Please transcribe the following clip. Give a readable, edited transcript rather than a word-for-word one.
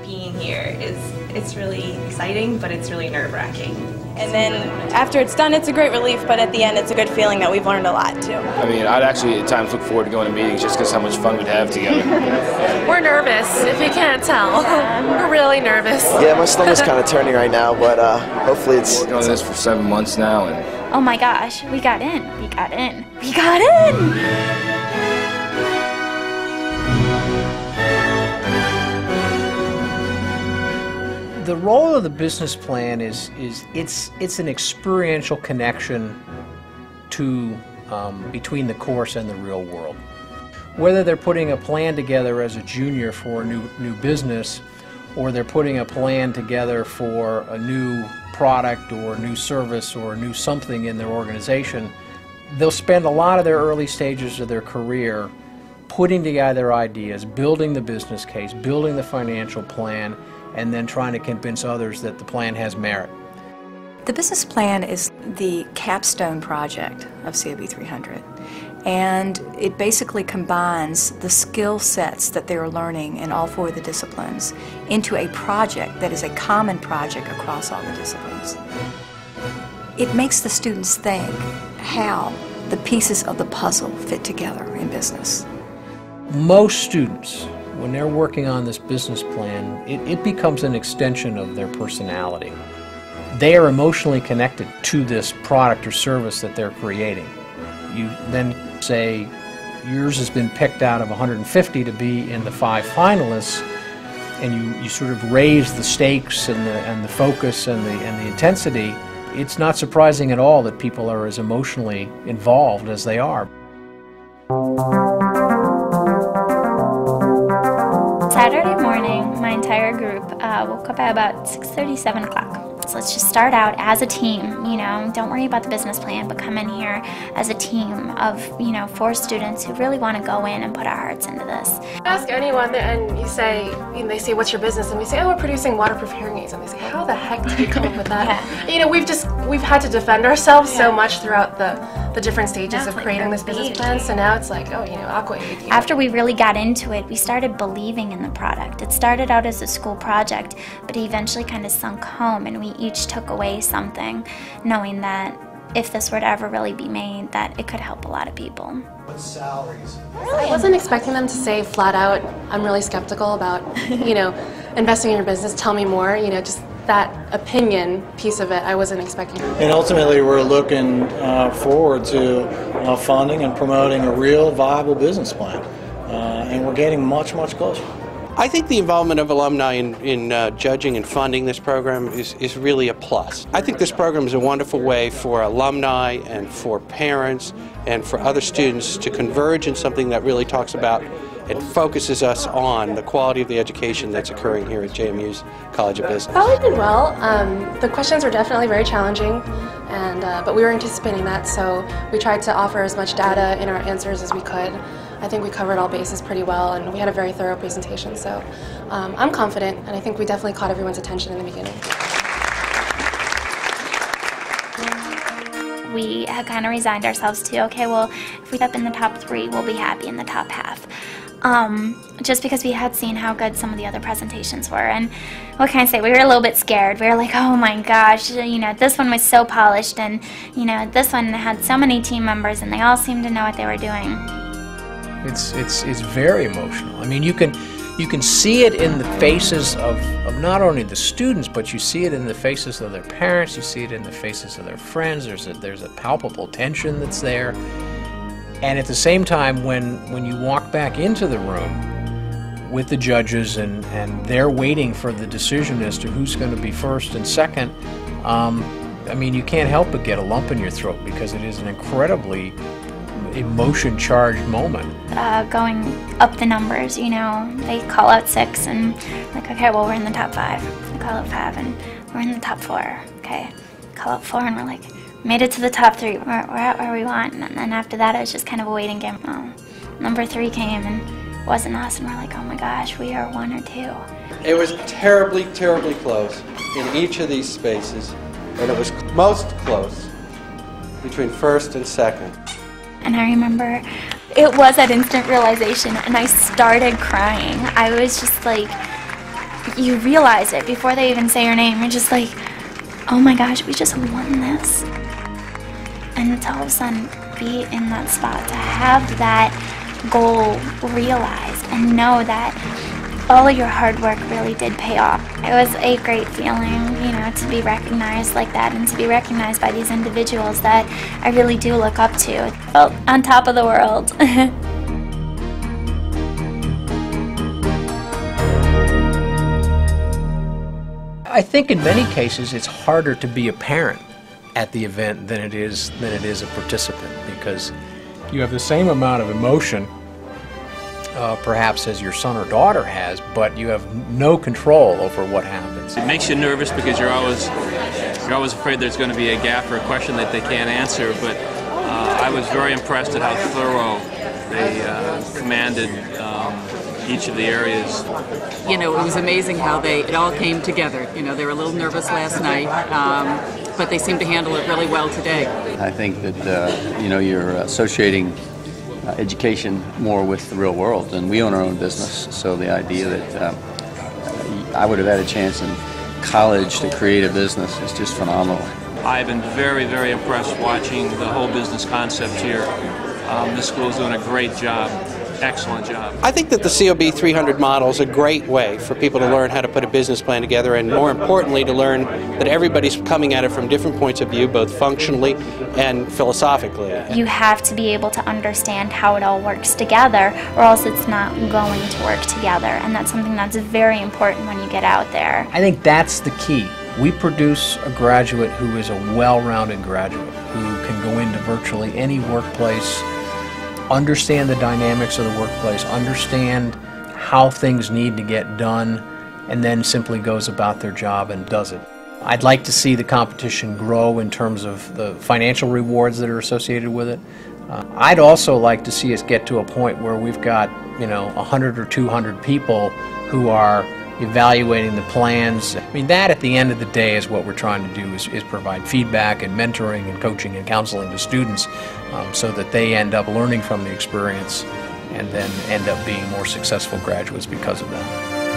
being here it's really exciting, but it's really nerve-wracking. And then after it's done, it's a great relief, but at the end, it's a good feeling that we've learned a lot, too. I mean, I'd actually at times look forward to going to meetings just because how much fun we'd have together. We're nervous, if you can't tell. We're really nervous. Yeah, my stomach's kind of turning right now, but hopefully it's... We're doing this for 7 months now, and... Oh my gosh, we got in, we got in, we got in! The role of the business plan is it's an experiential connection to between the course and the real world. Whether they're putting a plan together as a junior for a new business, or they're putting a plan together for a new product or a new service or a new something in their organization, they'll spend a lot of their early stages of their career putting together ideas, building the business case, building the financial plan, and then trying to convince others that the plan has merit. The business plan is the capstone project of COB 300, and it basically combines the skill sets that they're learning in all 4 of the disciplines into a project that is a common project across all the disciplines. It makes the students think how the pieces of the puzzle fit together in business. Most students, when they're working on this business plan, it becomes an extension of their personality. They are emotionally connected to this product or service that they're creating. You then say yours has been picked out of 150 to be in the 5 finalists, and you sort of raise the stakes and the focus and the intensity. It's not surprising at all that people are as emotionally involved as they are. Saturday morning, my entire group woke up at about 6:30, 7 o'clock. So let's just start out as a team, you know, don't worry about the business plan, but come in here as a team of, 4 students who really want to go in and put our hearts into this. Ask anyone and they say, what's your business? And we say, oh, we're producing waterproof hearing aids. And they say, how the heck did you come up with that? Yeah. We've had to defend ourselves so much throughout the different stages of creating this business plan. So now it's like, oh, Aqua Aid. After we really got into it, we started believing in the product. It started out as a school project, but it eventually kind of sunk home, and we each took away something, knowing that if this were to ever really be made, that it could help a lot of people. What salaries? I wasn't expecting them to say flat out, I'm really skeptical about, investing in your business, tell me more, just that opinion piece of it, I wasn't expecting. And ultimately we're looking forward to funding and promoting a real viable business plan, and we're getting much, much closer. I think the involvement of alumni in judging and funding this program is really a plus. I think this program is a wonderful way for alumni and for parents and for other students to converge in something that really talks about and focuses us on the quality of the education that's occurring here at JMU's College of Business. Probably did well. The questions were definitely very challenging, but we were anticipating that, so we tried to offer as much data in our answers as we could. I think we covered all bases pretty well, and we had a very thorough presentation, so I'm confident, and I think we definitely caught everyone's attention in the beginning. We had kind of resigned ourselves to, okay, well, if we end up in the top 3, we'll be happy in the top half. Just because we had seen how good some of the other presentations were, and what can I say, we were a little bit scared. We were like, oh my gosh, this one was so polished, and this one had so many team members, and they all seemed to know what they were doing. It's very emotional. I mean, you can see it in the faces of not only the students, but you see it in the faces of their parents, you see it in the faces of their friends. There's a palpable tension that's there. And at the same time, when you walk back into the room with the judges and they're waiting for the decision as to who's going to be first and second, I mean, you can't help but get a lump in your throat because it is an incredibly emotion-charged moment. Going up the numbers, they call out 6 and like, okay, well, we're in the top 5. They call out 5 and we're in the top 4. Okay, call out 4 and we're like, made it to the top 3. We're at where we want. And then after that, it was just kind of a waiting game. Well, number 3 came and it wasn't us, and we're like, oh my gosh, we are 1 or 2. It was terribly, terribly close in each of these spaces, and it was most close between first and second. And I remember it was that instant realization, and I started crying. I was just like, you realize it before they even say your name. You're just like, oh my gosh, we just won this. And to all of a sudden be in that spot, to have that goal realized and know that all of your hard work really did pay off. It was a great feeling, you know, to be recognized like that and to be recognized by these individuals that I really do look up to. I felt on top of the world. I think in many cases it's harder to be a parent at the event than it is a participant, because you have the same amount of emotion perhaps as your son or daughter has, but you have no control over what happens. It makes you nervous because you're always afraid there's going to be a gap or a question that they can't answer, but I was very impressed at how thorough they commanded each of the areas. You know, it was amazing how it all came together. You know, they were a little nervous last night, but they seemed to handle it really well today. I think that, you know, you're associating education more with the real world, and we own our own business, so the idea that I would have had a chance in college to create a business is just phenomenal. I've been very, very impressed watching the whole business concept here. This school is doing a great job. Excellent job. I think that the COB 300 model is a great way for people to learn how to put a business plan together, and more importantly to learn that everybody's coming at it from different points of view, both functionally and philosophically. You have to be able to understand how it all works together, or else it's not going to work together, and that's something that's very important when you get out there. I think that's the key. We produce a graduate who is a well-rounded graduate, who can go into virtually any workplace, understand the dynamics of the workplace, understand how things need to get done, and then simply goes about their job and does it. I'd like to see the competition grow in terms of the financial rewards that are associated with it. I'd also like to see us get to a point where we've got, you know, 100 or 200 people who are evaluating the plans. I mean, that at the end of the day is what we're trying to do, is provide feedback and mentoring and coaching and counseling to students so that they end up learning from the experience and then end up being more successful graduates because of that.